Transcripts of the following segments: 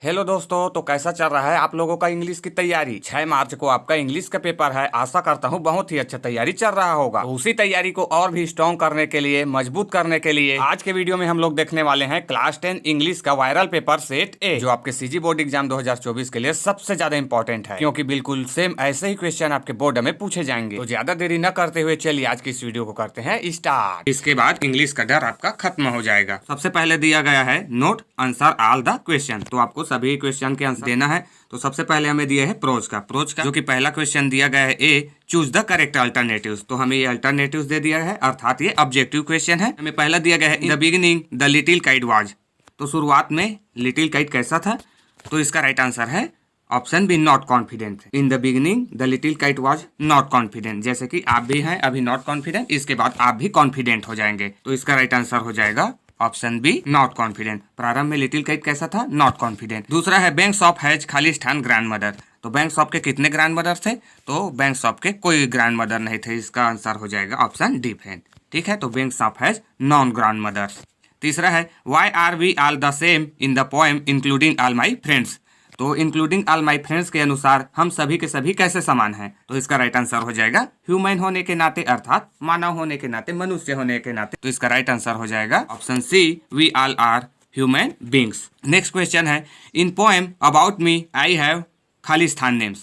Hello दोस्तों, तो कैसा चल रहा है आप लोगों का इंग्लिश की तैयारी। 6 मार्च को आपका इंग्लिश का पेपर है। आशा करता हूँ बहुत ही अच्छा तैयारी चल रहा होगा। तो उसी तैयारी को और भी स्ट्रॉन्ग करने के लिए, मजबूत करने के लिए आज के वीडियो में हम लोग देखने वाले हैं क्लास 10 इंग्लिश का वायरल पेपर सेट ए, जो आपके सीजी बोर्ड एग्जाम 2024 के लिए सबसे ज्यादा इंपॉर्टेंट है, क्योंकि बिल्कुल सेम ऐसे ही क्वेश्चन आपके बोर्ड में पूछे जाएंगे। तो ज्यादा देरी न करते हुए चलिए आज की इस वीडियो को करते हैं स्टार्ट। इसके बाद इंग्लिश का डर आपका खत्म हो जाएगा। सबसे पहले दिया गया है note answer all the question. तो आपको सभी क्वेश्चन के आंसर देना है। तो सबसे पहले हमें दिया है प्रोज का जो कि पहला क्वेश्चन दिया गया है ए, चूज द करेक्ट अल्टरनेटिव्स। तो हमें ये अल्टरनेटिव्स दे दिया है, अर्थात ये ऑब्जेक्टिव क्वेश्चन है। हमें पहला दिया गया है in the beginning the little kite was. तो शुरुआत में लिटिल काइट कैसा था? तो इसका राइट आंसर है option B, not confident. In the beginning the little kite was not confident. जैसे कि आप भी हैं अभी नॉट कॉन्फिडेंट, इसके बाद आप भी कॉन्फिडेंट हो जाएंगे। तो इसका राइट आंसर हो जाएगा ऑप्शन बी, नॉट कॉन्फिडेंट। प्रारंभ में लिटिल काइट कैसा था? Not confident. दूसरा है bank of has Khalistan grand mother. तो बैंक ऑफ के कितने ग्रैंड मदर थे? तो बैंक ऑफ के कोई ग्रैंड मदर नहीं थे। इसका आंसर हो जाएगा ऑप्शन डी फ्रेंड। ठीक है, तो bank of has non grandmothers. तीसरा है why are we all the same in the poem including all my friends. तो इंक्लूडिंग ऑल माई फ्रेंड्स के अनुसार हम सभी के सभी कैसे समान हैं? तो इसका राइट आंसर हो जाएगा ह्यूमन होने के नाते, अर्थात मानव होने के नाते, मनुष्य होने के नाते। तो इसका राइट आंसर हो जाएगा option C, we all are human beings. Next question है in poem about me I have खालिस्तान नेम्स।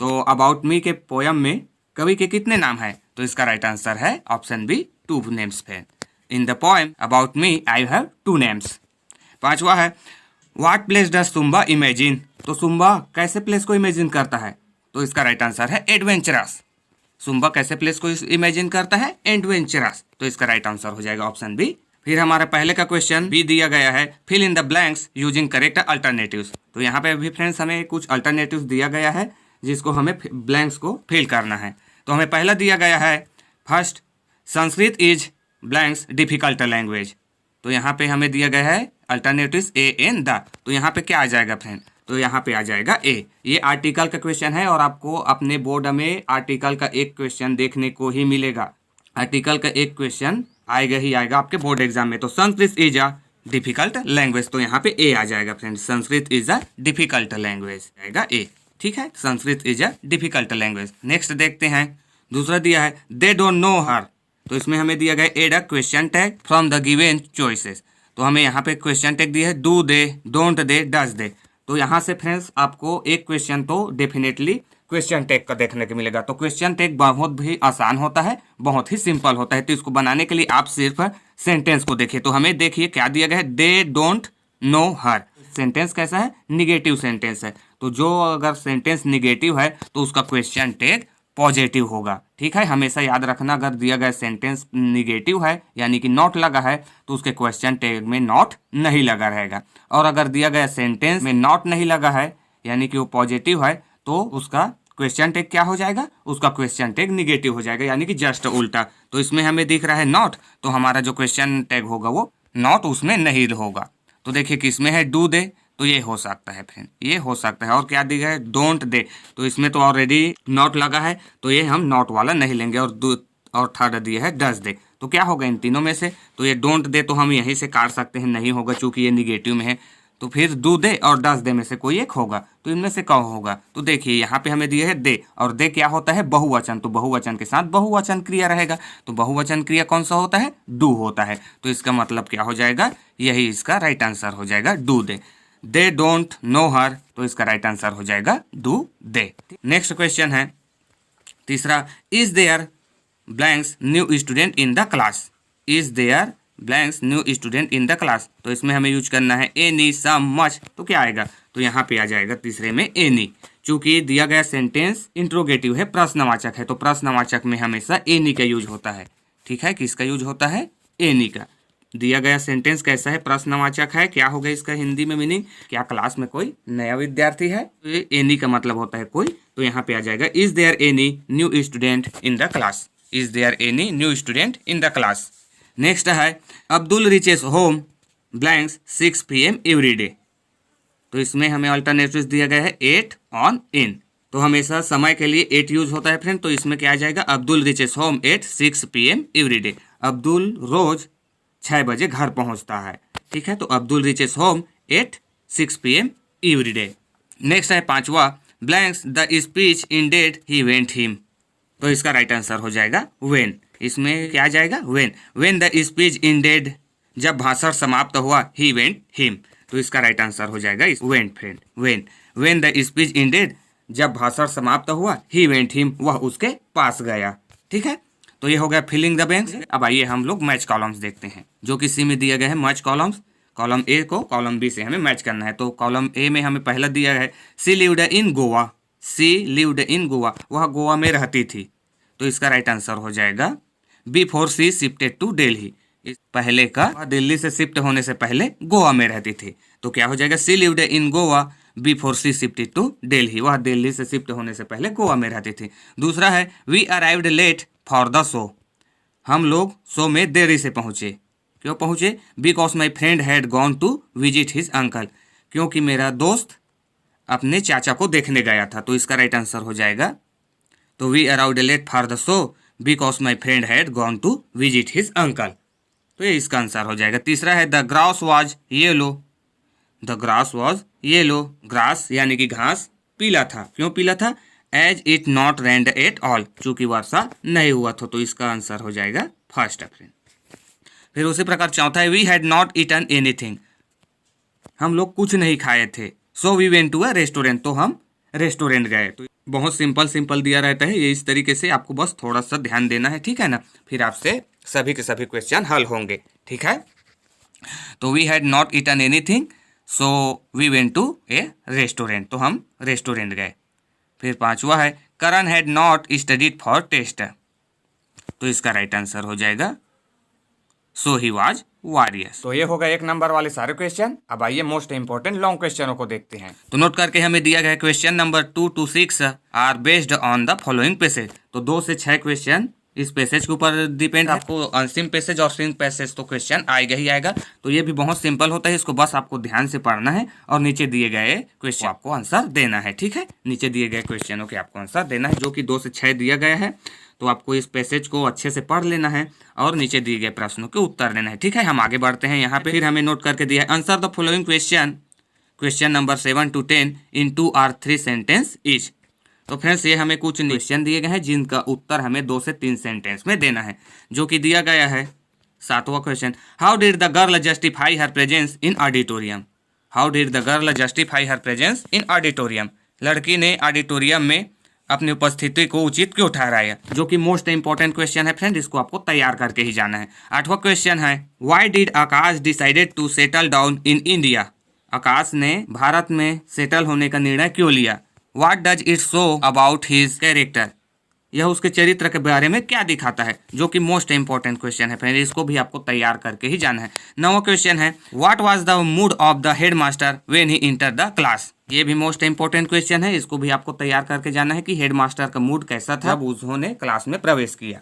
तो अबाउट मी के पोएम में कवि के कितने नाम है? तो इसका राइट आंसर है ऑप्शन बी, 2 नेम्स है। In the poem about me I have 2 names. पांचवा है what place does zumba imagine. तो सुम्बा कैसे प्लेस को इमेजिन करता है? तो इसका राइट आंसर है एडवेंचरस। सुम्बा कैसे प्लेस को इमेजिन करता है? एडवेंचरस। तो इसका राइट आंसर हो जाएगा ऑप्शन बी। फिर हमारा पहले का क्वेश्चन बी दिया गया है fill in the blanks using correct alternatives. तो यहाँ पे भी फ्रेंड्स हमें कुछ अल्टरनेटिव्स दिया गया है जिसको हमें ब्लैंक्स को फिल करना है। तो हमें पहला दिया गया है first, Sanskrit is blanks difficult language. तो यहाँ पे हमें दिया गया है अल्टरनेटिव्स ए एन द। तो यहाँ पे क्या आ जाएगा फ्रेंड? तो यहाँ पे आ जाएगा ए। ये आर्टिकल का क्वेश्चन है और आपको अपने बोर्ड में आर्टिकल का एक क्वेश्चन देखने को ही मिलेगा। आर्टिकल का एक क्वेश्चन आएगा ही आएगा आपके बोर्ड एग्जाम में। तो Sanskrit is a difficult language. तो यहाँ पे ए आ जाएगा friend, Sanskrit is a difficult language आएगा ए। ठीक है, Sanskrit is a difficult language. Next देखते हैं, दूसरा दिया है दे डोंट नो हर। तो इसमें हमें दिया गया add a question tag from the given choices. तो हमें यहाँ पे क्वेश्चन टैग दिया है do they, don't they, does they. तो यहाँ से फ्रेंड्स आपको एक क्वेश्चन तो डेफिनेटली क्वेश्चन टैग का देखने को मिलेगा। तो क्वेश्चन टैग बहुत भी आसान होता है, बहुत ही सिंपल होता है। तो इसको बनाने के लिए आप सिर्फ सेंटेंस को देखिए। तो हमें देखिए क्या दिया गया है, दे डोंट नो हर। सेंटेंस कैसा है? निगेटिव सेंटेंस है। तो जो अगर सेंटेंस निगेटिव है तो उसका क्वेश्चन टैग पॉजिटिव होगा। ठीक है, हमेशा याद रखना, अगर दिया गया सेंटेंस निगेटिव है यानी कि नॉट लगा है तो उसके क्वेश्चन टैग में नॉट नहीं लगा रहेगा। और अगर दिया गया सेंटेंस में नॉट नहीं लगा है यानी कि वो पॉजिटिव है तो उसका क्वेश्चन टैग क्या हो जाएगा? उसका क्वेश्चन टैग निगेटिव हो जाएगा, यानी कि जस्ट उल्टा। तो इसमें हमें दिख रहा है नॉट, तो हमारा जो क्वेश्चन टैग होगा वो नॉट उसमें नहीं होगा। तो देखिए किसमें है, डू दे, तो ये हो सकता है फ्रेंड, ये हो सकता है। और क्या दिया है, डोंट दे, तो इसमें तो ऑलरेडी नॉट लगा है तो ये हम नॉट वाला नहीं लेंगे। और थर्ड दिया है डज दे। तो क्या होगा इन तीनों में से? तो ये डोंट दे तो हम यहीं से काट सकते हैं, नहीं होगा चूंकि ये निगेटिव में है। तो फिर डू दे और डज दे में से कोई एक होगा। तो इनमें से कौन होगा? तो देखिए यहाँ पे हमें दिया है दे, और दे क्या होता है? बहुवचन। तो बहुवचन के साथ बहुवचन क्रिया रहेगा। तो बहुवचन क्रिया कौन सा होता है? डू होता है। तो इसका मतलब क्या हो जाएगा? यही इसका राइट आंसर हो जाएगा, do they. They don't know her, तो इसका राइट आंसर हो जाएगा डू दे। नेक्स्ट क्वेश्चन है तीसरा, is there blanks new student in the class. Is there blanks new student in the class. तो इसमें हमें यूज करना है एनी, सम, मच। तो क्या आएगा? तो यहाँ पे आ जाएगा तीसरे में एनी। चूंकि दिया गया सेंटेंस इंट्रोगेटिव है, प्रश्नवाचक है, तो प्रश्नवाचक में हमेशा एनी का यूज होता है। ठीक है, किसका यूज होता है? एनी का। दिया गया सेंटेंस कैसा है? प्रश्नवाचक है। क्या होगा इसका हिंदी में मीनिंग? क्या क्लास में कोई नया विद्यार्थी है? तो ये एनी का मतलब होता है कोई। तो यहाँ पे आ जाएगा is there any new student in the class. Is there any new student in the class. Next है Abdul reaches home blanks 6 PM every day. तो इसमें हमें अल्टरनेटिव दिया गया है 8 ऑन इन। तो हमेशा समय के लिए 8 यूज होता है फ्रेंड। तो इसमें क्या आ जाएगा? Abdul reaches home at 6 PM every day. Abdul रोज 6 बजे घर पहुंचता है। ठीक है, तो Abdul reaches home at 6 PM every day. Next है पांचवा, blanks the speech ended he went him. तो इसका राइट आंसर हो जाएगा वेन। इसमें क्या आ जाएगा? वेन द स्पीच इंडेड, जब भाषण समाप्त हुआ, ही वेंट हिम। तो इसका राइट आंसर हो जाएगा when friend, when the speech ended, जब भाषण समाप्त हुआ, ही वेंट हिम, वह उसके पास गया। ठीक है, तो ये हो गया फिलिंग द ब्लैंक्स। अब आइए हम लोग मैच कॉलम्स देखते हैं, जो कि सी में दिए गए हैं मैच कॉलम्स। कॉलम ए को कॉलम बी से हमें मैच करना है। तो कॉलम ए में हमें पहला दिया है she lived in Goa. She lived in Goa, वह गोवा में रहती थी। तो इसका राइट आंसर हो जाएगा before she shifted to Delhi. पहले का, दिल्ली से शिफ्ट होने से पहले गोवा में रहती थी। तो क्या हो जाएगा? She lived in Goa before she shifted to Delhi. वह दिल्ली से शिफ्ट होने से पहले गोवा में रहती थी। दूसरा है we arrived late for the show. हम लोग शो में देरी से पहुंचे। क्यों पहुंचे? Because my friend had gone to visit his uncle. क्योंकि मेरा दोस्त अपने चाचा को देखने गया था। तो इसका राइट आंसर हो जाएगा, तो we arrived late for the show because my friend had gone to visit his uncle. तो ये इसका आंसर हो जाएगा। तीसरा है the grass was yellow. The grass was yellow, grass यानी कि घास पीला था। क्यों पीला था? As it not rained at all, चूंकि वर्षा नहीं हुआ था। तो इसका आंसर हो जाएगा फर्स्ट फ्रेंड। फिर उसी प्रकार चौथा है we had not eaten anything. हम लोग कुछ नहीं खाए थे। So we went to a restaurant, तो हम रेस्टोरेंट गए। तो बहुत सिंपल दिया रहता है ये, इस तरीके से आपको बस थोड़ा सा ध्यान देना है। ठीक है ना, फिर आपसे सभी के सभी क्वेश्चन हल होंगे। ठीक है, तो we had not eaten anything, so we went to a restaurant, तो हम रेस्टोरेंट गए। फिर पांचवा है Karan had not studied for test. तो इसका राइट आंसर हो जाएगा सो ही वाज वॉरियस। तो ये होगा एक नंबर वाले सारे क्वेश्चन। अब आइए मोस्ट इंपोर्टेंट लॉन्ग क्वेश्चनों को देखते हैं। तो नोट करके हमें दिया गया question number 2 to 6 are based on the following passage. तो 2 से 6 क्वेश्चन इस पैसेज के ऊपर डिपेंड। आपको अंतिम पैसेज और सिंक पैसेज तो क्वेश्चन आएगा ही आएगा। तो ये भी बहुत सिंपल होता है, इसको बस आपको ध्यान से पढ़ना है और नीचे दिए गए क्वेश्चन आपको आंसर देना है। ठीक है, नीचे दिए गए क्वेश्चनों के आपको आंसर देना है, जो कि 2 से 6 दिया गया है। तो आपको इस पैसेज को अच्छे से पढ़ लेना है और नीचे दिए गए प्रश्नों के उत्तर देना है। ठीक है, हम आगे बढ़ते हैं। यहाँ पे फिर हमें नोट करके दिया है answer the following question number 7 to 10 in 2 or 3 sentence each. तो फ्रेंड्स ये हमें कुछ क्वेश्चन दिए गए हैं जिनका उत्तर हमें 2 से 3 सेंटेंस में देना है, जो कि दिया गया है। 7वां question, how did the girl justify her presence in auditorium. How did the girl justify her presence in auditorium. लड़की ने ऑडिटोरियम में अपनी उपस्थिति को उचित क्यों ठहराया, जो कि मोस्ट इंपॉर्टेंट क्वेश्चन है फ्रेंड, इसको आपको तैयार करके ही जाना है। 8वां क्वेश्चन है why did Akash decided to settle down in India. Akash ने भारत में सेटल होने का निर्णय क्यों लिया। What does it show about his character. यह उसके चरित्र के बारे में क्या दिखाता है, जो कि मोस्ट इंपॉर्टेंट क्वेश्चन है फ्रेंड, इसको भी आपको तैयार करके ही जाना है। 9वां क्वेश्चन है what was the mood off the head master when he enter the class. ये भी मोस्ट इंपॉर्टेंट क्वेश्चन है, इसको भी आपको तैयार करके जाना है कि हेड मास्टर का मूड कैसा था जब उन्होंने क्लास में प्रवेश किया।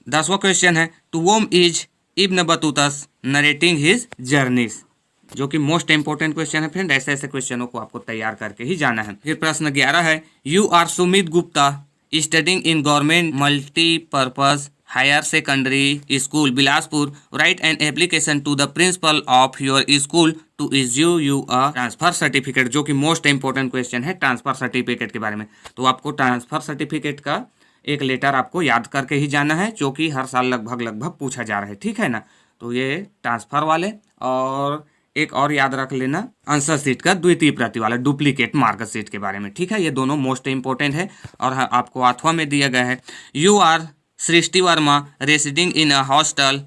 10वां क्वेश्चन है to whom is Ibn Battuta's narrating his journeys, जो कि मोस्ट इंपॉर्टेंट क्वेश्चन है फ्रेंड। ऐसे ऐसे क्वेश्चनों को आपको तैयार करके ही जाना है। फिर प्रश्न 11 है you are Sumit Gupta studying in government multipurpose higher secondary school Bilaspur, write an application to the principal of your school to issue you a transfer certificate, जो कि मोस्ट इंपॉर्टेंट क्वेश्चन है ट्रांसफर सर्टिफिकेट के बारे में। तो आपको ट्रांसफर सर्टिफिकेट का एक लेटर आपको याद करके ही जाना है, जो कि हर साल लगभग पूछा जा रहा है। ठीक है ना, तो ये ट्रांसफर वाले, और एक और याद रख लेना आंसर सीट का द्वितीय प्रति वाला डुप्लीकेट मार्कशीट के बारे में। ठीक है, ये दोनों मोस्ट इंपॉर्टेंट है। और आपको 8वां में दिया गया है you are Srishti Verma residing in a hostel,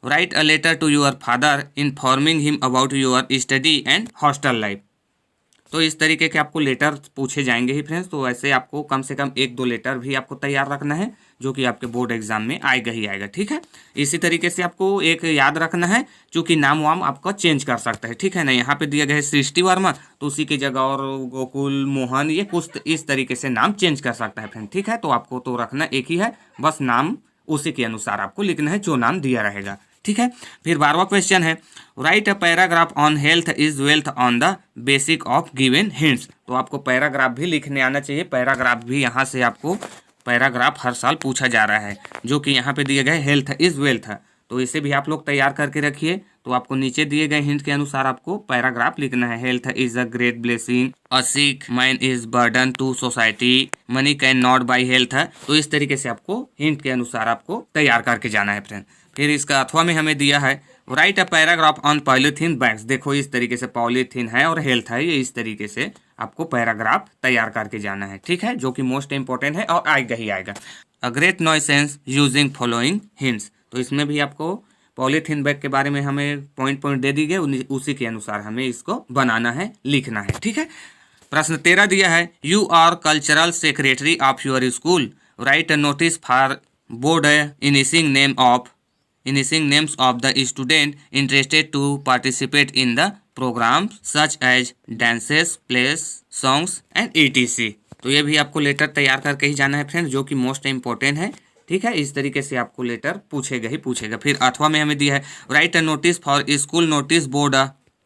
write a letter to your father informing him about your study and hostel life. तो इस तरीके के आपको लेटर पूछे जाएंगे ही फ्रेंड्स। तो ऐसे आपको कम से कम 1-2 लेटर भी आपको तैयार रखना है, जो कि आपके बोर्ड एग्जाम में आएगा ही आएगा। ठीक है, इसी तरीके से आपको एक याद रखना है, क्योंकि नाम वाम आपका चेंज कर सकता है। ठीक है ना, यहाँ पे दिया गया है सृष्टि वर्मा, तो उसी की जगह और गोकुल मोहन, ये कुछ इस तरीके से नाम चेंज कर सकता है फ्रेंड। ठीक है, तो आपको तो रखना एक ही है, बस नाम उसी के अनुसार आपको लिखना है जो नाम दिया रहेगा। ठीक है, फिर 12वां क्वेश्चन है write a paragraph on health is wealth on the basic of given hints. तो आपको पैराग्राफ भी लिखने आना चाहिए। पैराग्राफ भी यहाँ से आपको पैराग्राफ हर साल पूछा जा रहा है, जो कि यहाँ पे दिया गया है हेल्थ इज वेल्थ। तो तो इसे भी आप लोग तैयार करके रखिए। तो आपको नीचे दिए गए हिंट के अनुसार आपको पैराग्राफ लिखना है। Health is a great blessing, a sick man is burden to society, money can not buy health. तो इस तरीके से आपको हिंट के अनुसार आपको तैयार करके जाना है फ्रेंड। फिर इसका अथवा में हमें दिया है write a paragraph on polythene bags. देखो इस तरीके से पॉलीथीन है और हेल्थ है, ये इस तरीके से आपको पैराग्राफ तैयार करके जाना है, ठीक है, जो कि मोस्ट इंपॉर्टेंट है और आएगा ही आएगा। A great nuisance using following hints. तो इसमें भी आपको पॉलीथीन बैग के बारे में हमें पॉइंट पॉइंट दे दी गए, उसी के अनुसार हमें इसको बनाना है, लिखना है, ठीक है। प्रश्न 13 दिया है you are cultural secretary of your school, write a notice for board inviting names of the student interested to participate in the programme such as dances, plays, songs and ETC। तो ये भी आपको लेटर तैयार करके ही जाना है friend, जो कि मोस्ट इंपॉर्टेंट है, ठीक है। इस तरीके से आपको लेटर पूछेगा ही पूछेगा। फिर अथवा में हमें दिया है write a notice for school notice board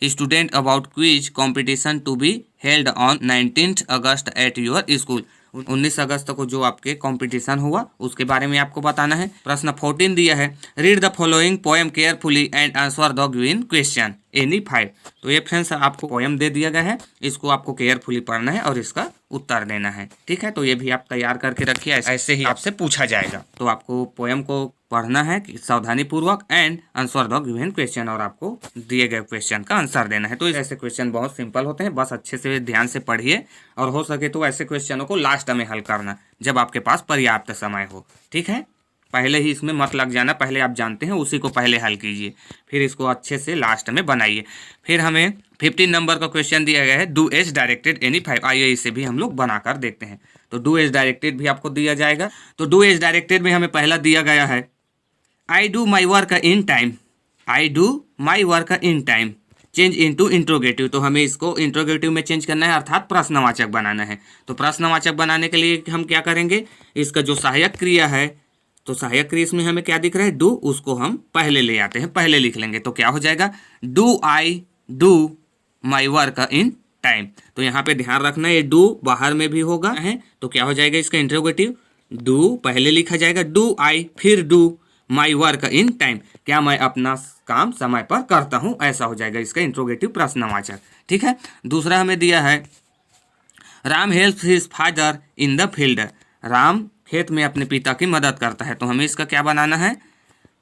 student about quiz competition to be held on 19 August at your school. 19 अगस्त को जो आपके कंपटीशन हुआ उसके बारे में आपको बताना है। प्रश्न 14 दिया है read the following poem carefully and answer the given question any 5। तो ये फ्रेंड्स आपको पोएम दे दिया गया है, इसको आपको केयरफुली पढ़ना है और इसका उत्तर देना है, ठीक है। तो ये भी आप तैयार करके रखिए, ऐसे ही आपसे पूछा जाएगा। तो आपको पोएम को पढ़ना है सावधानी पूर्वक and answer the given question, और आपको दिए गए क्वेश्चन का आंसर देना है। तो ऐसे क्वेश्चन बहुत सिंपल होते हैं, बस अच्छे से ध्यान से पढ़िए और हो सके तो ऐसे क्वेश्चनों को लास्ट में हल करना जब आपके पास पर्याप्त समय हो, ठीक है। पहले ही इसमें मत लग जाना, पहले आप जानते हैं उसी को पहले हल कीजिए, फिर इसको अच्छे से लास्ट में बनाइए। फिर हमें 15 नंबर का क्वेश्चन दिया गया है डू एज डायरेक्टेड एनी 5। आइए इसे भी हम लोग बनाकर देखते हैं। तो डू एज डायरेक्टेड भी आपको दिया जाएगा। तो डू एज डायरेक्टेड में हमें पहला दिया गया है I do my work in time, I do my work in time change into interrogative. तो हमें इसको इंट्रोगेटिव में चेंज करना है, अर्थात प्रश्नवाचक बनाना है। तो प्रश्नवाचक बनाने के लिए हम क्या करेंगे, इसका जो सहायक क्रिया है, तो सहायक क्रिया इसमें हमें क्या दिख रहा है डू, उसको हम पहले ले आते हैं, पहले लिख लेंगे। तो क्या हो जाएगा do I do my work in time. तो यहाँ पे ध्यान रखना ये डू बाहर में भी होगा है, तो क्या हो जाएगा इसका इंट्रोगेटिव डू पहले लिखा जाएगा, डू आई फिर do my work in time, क्या मैं अपना काम समय पर करता हूं, ऐसा हो जाएगा इसका इंट्रोगेटिव प्रश्नवाचक, ठीक है। दूसरा हमें दिया है Ram helps his father in the field, Ram खेत में अपने पिता की मदद करता है। तो हमें इसका क्या बनाना है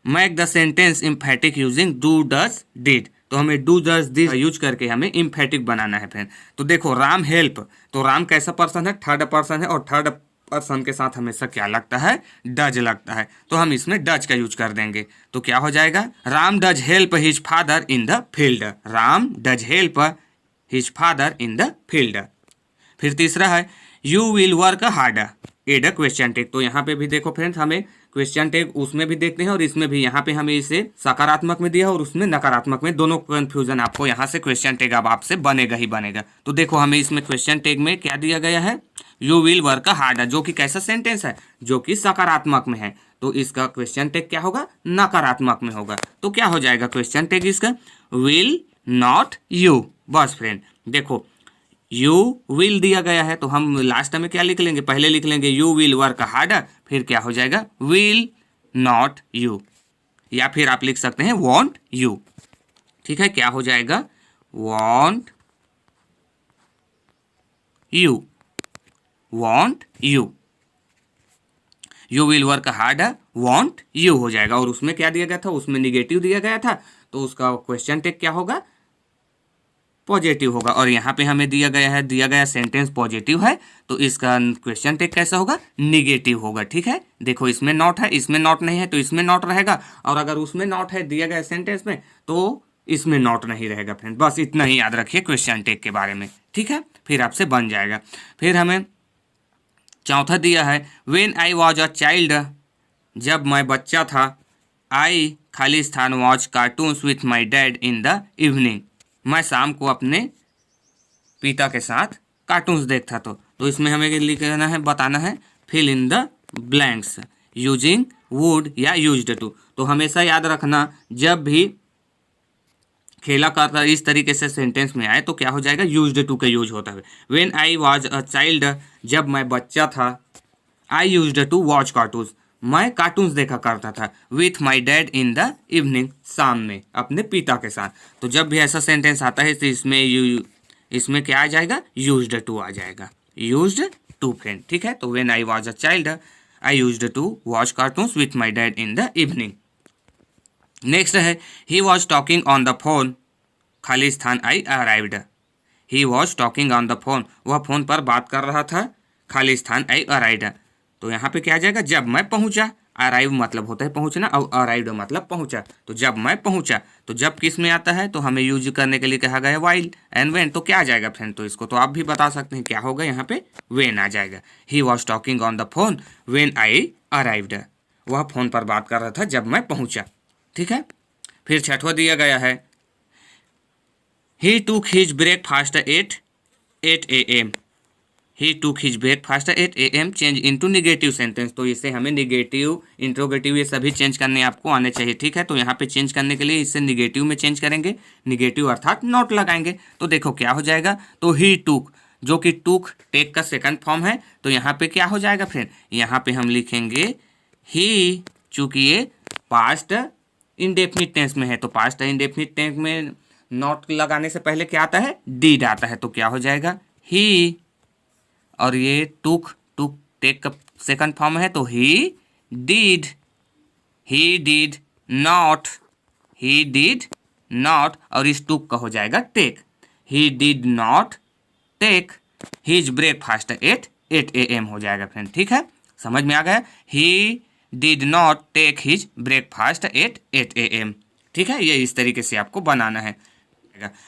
make the sentence emphatic using do does did. तो हमें डू डज डिड यूज करके हमें इम्फेटिक बनाना है फ्रेंड। तो देखो राम हेल्प, तो राम कैसा पर्सन है, थर्ड पर्सन है, और थर्ड पर्सन के साथ हमेशा क्या लगता है डज लगता है, तो हम इसमें डज का यूज कर देंगे। तो क्या हो जाएगा Ram does help his father in the field, Ram does help his father in the field. फिर तीसरा है you will work hard add a question tag. तो यहाँ पे भी देखो फ्रेंड्स हमें क्वेश्चन टैग उसमें भी देखते हैं और इसमें भी, यहाँ पे हमें इसे सकारात्मक में दिया और उसमें नकारात्मक में, दोनों कंफ्यूजन आपको यहाँ से क्वेश्चन टैग अब आपसे बनेगा ही बनेगा। तो देखो हमें इसमें क्वेश्चन टैग में क्या दिया गया है यू विल वर्क हार्ड, जो कि कैसा सेंटेंस है, जो कि सकारात्मक में है, तो इसका क्वेश्चन टैग क्या होगा नकारात्मक में होगा। तो क्या हो जाएगा क्वेश्चन टैग इसका विल नॉट यू। बस फ्रेंड देखो यू विल दिया गया है, तो हम लास्ट में क्या लिख लेंगे, पहले लिख लेंगे यू विल वर्क हार्डर, फिर क्या हो जाएगा विल नॉट यू, या फिर आप लिख सकते हैं वॉन्ट यू, ठीक है। क्या हो जाएगा want you, want you, you will work harder want you हो जाएगा। और उसमें क्या दिया गया था, उसमें निगेटिव दिया गया था, तो उसका क्वेश्चन टैग क्या होगा पॉजिटिव होगा। और यहाँ पे हमें दिया गया सेंटेंस पॉजिटिव है, तो इसका क्वेश्चन टैग कैसा होगा निगेटिव होगा, ठीक है। देखो इसमें नॉट है, इसमें नॉट नहीं है, तो इसमें नॉट रहेगा, और अगर उसमें नॉट है दिया गया सेंटेंस में तो इसमें नॉट नहीं रहेगा फ्रेंड। बस इतना ही याद रखिए क्वेश्चन टैग के बारे में, ठीक है, फिर आपसे बन जाएगा। फिर हमें चौथा दिया है when I was a child, जब मैं बच्चा था, आई खाली स्थान watch cartoons with my dad in the evening, मैं शाम को अपने पिता के साथ कार्टून्स देखता तो इसमें हमें लिखना है बताना है fill in the blanks using would या यूज्ड टू। तो हमेशा याद रखना जब भी खेला करता इस तरीके से सेंटेंस में आए तो क्या हो जाएगा यूज्ड टू का यूज होता है। When I was a child, जब मैं बच्चा था, I used to watch cartoons, मैं कार्टून्स देखा करता था with my dad in the evening, शाम में अपने पिता के साथ। तो जब भी ऐसा सेंटेंस आता है तो इसमें क्या आ जाएगा, यूज्ड टू आ जाएगा, यूज्ड टू फ्रेंड। ठीक है, तो when I was a child I used to watch cartoons with my dad in the evening. Next है he was talking on the phone, खालिस्तान I arrived. He was talking on the phone, वह phone पर बात कर रहा था, Khalistan I arrived. तो यहाँ पे क्या आ जाएगा, जब मैं पहुंचा। अराइव मतलब होता है पहुंचना और अराइव्ड मतलब पहुंचा। तो जब मैं पहुंचा, तो जब किस में आता है तो हमें यूज करने के लिए कहा गया वाइल एंड व्हेन। तो क्या आ जाएगा फ्रेंड, तो इसको तो आप भी बता सकते हैं क्या होगा, यहाँ पे व्हेन आ जाएगा। ही was talking on the phone when I arrived, वह फोन पर बात कर रहा था जब मैं पहुंचा। ठीक है, फिर छठवां दिया गया है he took his breakfast at 8 AM। He took his breakfast at 8 AM change into negative sentence. तो इसे हमें निगेटिव, इंट्रोगेटिव ये सभी चेंज करने आपको आने चाहिए। ठीक है, तो यहाँ पे चेंज करने के लिए इसे निगेटिव में चेंज करेंगे, निगेटिव अर्थात नॉट लगाएंगे। तो देखो क्या हो जाएगा, तो ही टूक, जो कि टूक टेक का सेकंड फॉर्म है, तो यहाँ पे क्या हो जाएगा फ्रेंड, यहाँ पे हम लिखेंगे ही, चूंकि ये पास्ट इंडेफिनिट टेंस में है, तो पास्ट इंडेफिनिट टेंस में नॉट लगाने से पहले क्या आता है, डीड आता है। तो क्या हो जाएगा ही, और ये टूक टेक का सेकंड फॉर्म है, तो he did not, he did not, और इस टूक का हो जाएगा take. He did not take his breakfast at 8 AM हो जाएगा फ्रेंड। ठीक है, समझ में आ गया, he did not take his breakfast at 8 AM। ठीक है, ये इस तरीके से आपको बनाना है।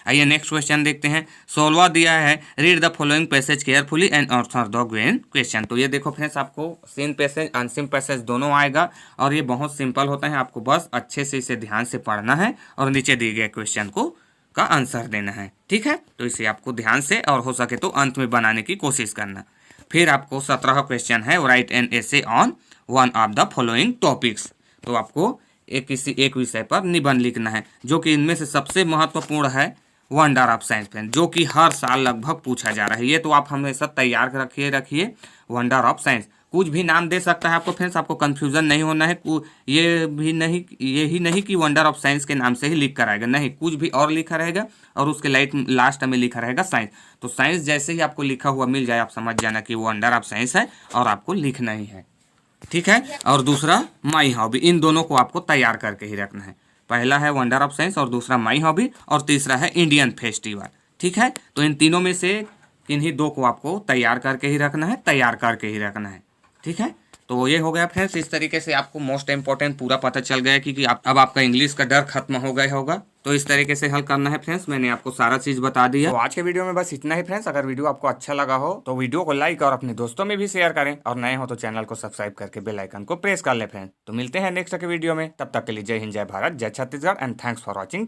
आइए नेक्स्ट क्वेश्चन देखते हैं। 16वां दिया है read the following passage carefully and answer the given question. तो ये देखो फ्रेंड्स, आपको सीन पैसेज अनसीन पैसेज दोनों आएगा और ये बहुत सिंपल होता है, आपको बस अच्छे से इसे ध्यान से पढ़ना है और नीचे दिए गए क्वेश्चन को का आंसर देना है। ठीक है, तो इसे आपको ध्यान से और हो सके तो अंत में बनाने की कोशिश करना। फिर आपको 17वां क्वेश्चन है right an essay on one of the following topics. तो आपको किसी एक विषय पर निबंध लिखना है, जो कि इनमें से सबसे महत्वपूर्ण है वंडर ऑफ साइंस फ्रेंड, जो कि हर साल लगभग पूछा जा रहा है। ये तो आप हमेशा तैयार रखिए वंडर ऑफ साइंस। कुछ भी नाम दे सकता है आपको फ्रेंड्स, आपको कंफ्यूजन नहीं होना है। ये ही नहीं कि वंडर ऑफ साइंस के नाम से ही लिख कर आएगा, नहीं, कुछ भी और लिखा रहेगा और उसके लास्ट में लिखा रहेगा साइंस। तो साइंस जैसे ही आपको लिखा हुआ मिल जाए, आप समझ जाना कि वंडर ऑफ साइंस है और आपको लिखना ही है। ठीक है, और दूसरा माई हॉबी, इन दोनों को आपको तैयार करके ही रखना है। पहला है वंडर ऑफ साइंस और दूसरा माई हॉबी और तीसरा है इंडियन फेस्टिवल। ठीक है, तो इन तीनों में से किन्हीं दो को आपको तैयार करके ही रखना है, ठीक है। तो ये हो गया फ्रेंड्स, इस तरीके से आपको मोस्ट इंपॉर्टेंट पूरा पता चल गया कि अब आपका इंग्लिश का डर खत्म हो गया होगा। तो इस तरीके से हल करना है फ्रेंड्स, मैंने आपको सारा चीज बता दिया। तो आज के वीडियो में बस इतना ही फ्रेंड्स। अगर वीडियो आपको अच्छा लगा हो तो वीडियो को लाइक और अपने दोस्तों में भी शेयर करें, और नए हो तो चैनल को सब्सक्राइब करके बेल आइकन को प्रेस कर ले फ्रेंड्स। तो मिलते हैं नेक्स्ट के वीडियो में, तब तक के लिए जय हिंद, जय भारत, जय Chhattisgarh and thanks for watching.